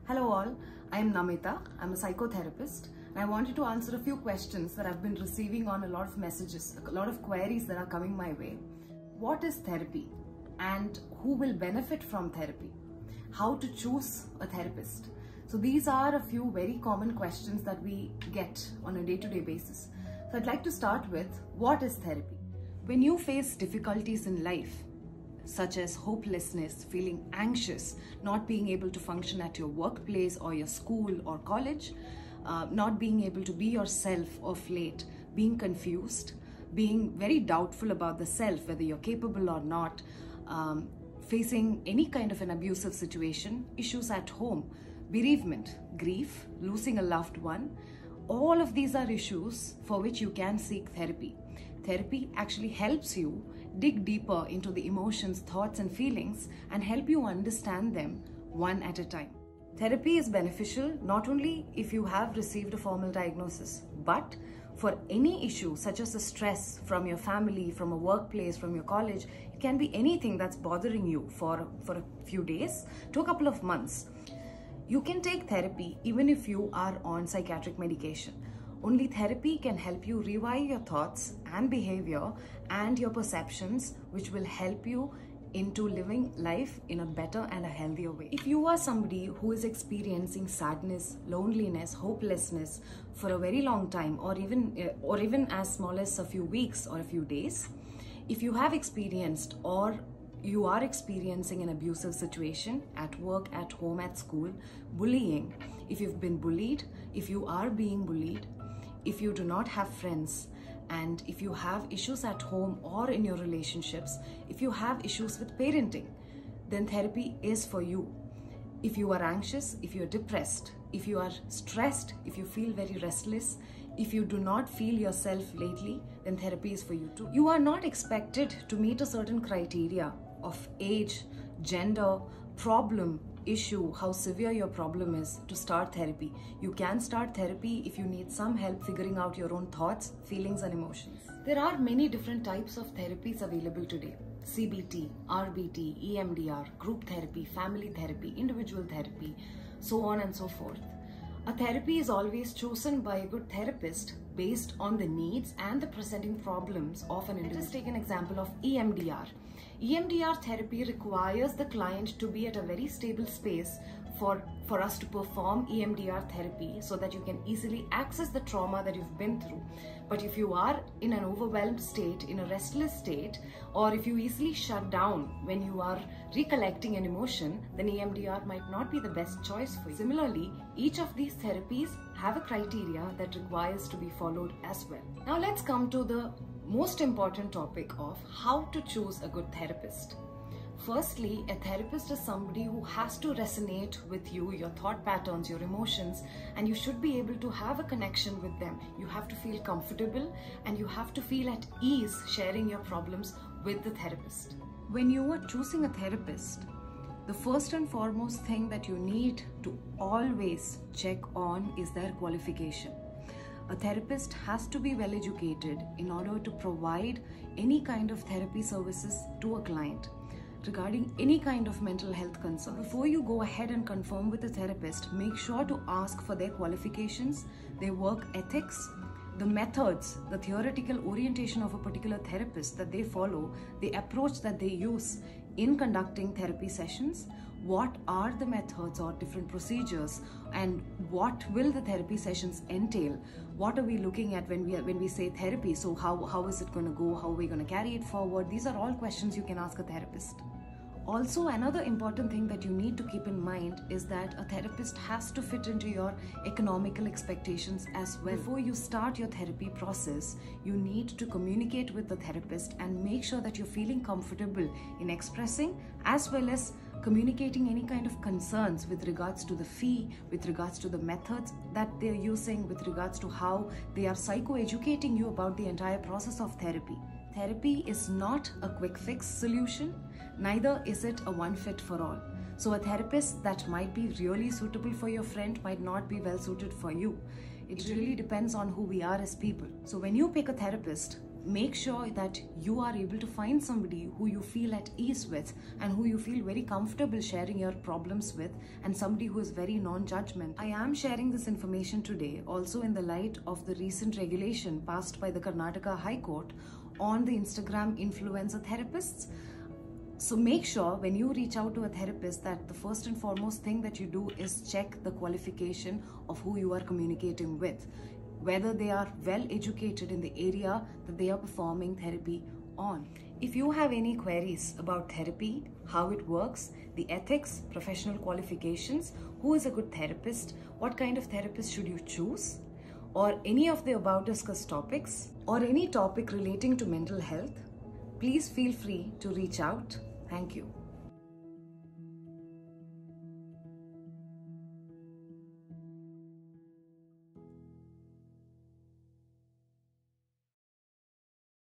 Hello all, I am Namita. I'm a psychotherapist and I wanted to answer a few questions that I've been receiving on a lot of messages, a lot of queries that are coming my way. What is therapy and who will benefit from therapy? How to choose a therapist? So these are a few very common questions that we get on a day-to-day basis. So I'd like to start with, what is therapy? When you face difficulties in life, such as hopelessness, feeling anxious, not being able to function at your workplace or your school or college, not being able to be yourself of late, being confused, being very doubtful about the self, whether you're capable or not, facing any kind of an abusive situation, issues at home, bereavement, grief, losing a loved one, all of these are issues for which you can seek therapy. Therapy actually helps you dig deeper into the emotions, thoughts and feelings and help you understand them one at a time. Therapy is beneficial not only if you have received a formal diagnosis, but for any issue such as the stress from your family, from a workplace, from your college. It can be anything that's bothering you for a few days to a couple of months. You can take therapy even if you are on psychiatric medication. Only therapy can help you rewire your thoughts and behavior and your perceptions, which will help you into living life in a better and a healthier way. If you are somebody who is experiencing sadness, loneliness, hopelessness for a very long time, or even as small as a few weeks or a few days, if you have experienced or you are experiencing an abusive situation at work, at home, at school, bullying, if you've been bullied, if you are being bullied, if you do not have friends, and if you have issues at home or in your relationships, if you have issues with parenting, then therapy is for you. If you are anxious, if you're depressed, if you are stressed, if you feel very restless, if you do not feel yourself lately, then therapy is for you too. You are not expected to meet a certain criteria of age, gender, problem, issue, how severe your problem is to start therapy. You can start therapy if you need some help figuring out your own thoughts, feelings and emotions. There are many different types of therapies available today. CBT, RBT, EMDR, group therapy, family therapy, individual therapy, so on and so forth. A therapy is always chosen by a good therapist based on the needs and the presenting problems of an individual. Let us take an example of EMDR. EMDR therapy requires the client to be at a very stable space for us to perform EMDR therapy so that you can easily access the trauma that you've been through. But if you are in an overwhelmed state, in a restless state, or if you easily shut down when you are recollecting an emotion, then EMDR might not be the best choice for you. Similarly, each of these therapies have a criteria that requires to be followed as well. Now let's come to the most important topic of how to choose a good therapist. Firstly, a therapist is somebody who has to resonate with you, your thought patterns, your emotions, and you should be able to have a connection with them. You have to feel comfortable and you have to feel at ease sharing your problems with the therapist. When you are choosing a therapist, the first and foremost thing that you need to always check on is their qualification. A therapist has to be well educated in order to provide any kind of therapy services to a client regarding any kind of mental health concern. Before you go ahead and confirm with the therapist, make sure to ask for their qualifications, their work ethics, the methods, the theoretical orientation of a particular therapist that they follow, the approach that they use in conducting therapy sessions, what are the methods or different procedures, and what will the therapy sessions entail. What are we looking at when we say therapy? So how is it going to go? How are we going to carry it forward? These are all questions you can ask a therapist. Also, another important thing that you need to keep in mind is that a therapist has to fit into your economical expectations as well. Before you start your therapy process, you need to communicate with the therapist and make sure that you're feeling comfortable in expressing as well as communicating any kind of concerns with regards to the fee, with regards to the methods that they're using, with regards to how they are psychoeducating you about the entire process of therapy. Therapy is not a quick fix solution, neither is it a one fit for all. So a therapist that might be really suitable for your friend might not be well suited for you. It really depends on who we are as people. So when you pick a therapist, make sure that you are able to find somebody who you feel at ease with and who you feel very comfortable sharing your problems with, and somebody who is very non-judgmental. I am sharing this information today also in the light of the recent regulation passed by the Karnataka High Court on the Instagram influencer therapists. So make sure when you reach out to a therapist that the first and foremost thing that you do is check the qualification of who you are communicating with, whether they are well educated in the area that they are performing therapy on. If you have any queries about therapy, how it works, the ethics, professional qualifications, who is a good therapist, what kind of therapist should you choose, or any of the above discussed topics, or any topic relating to mental health, please feel free to reach out. Thank you.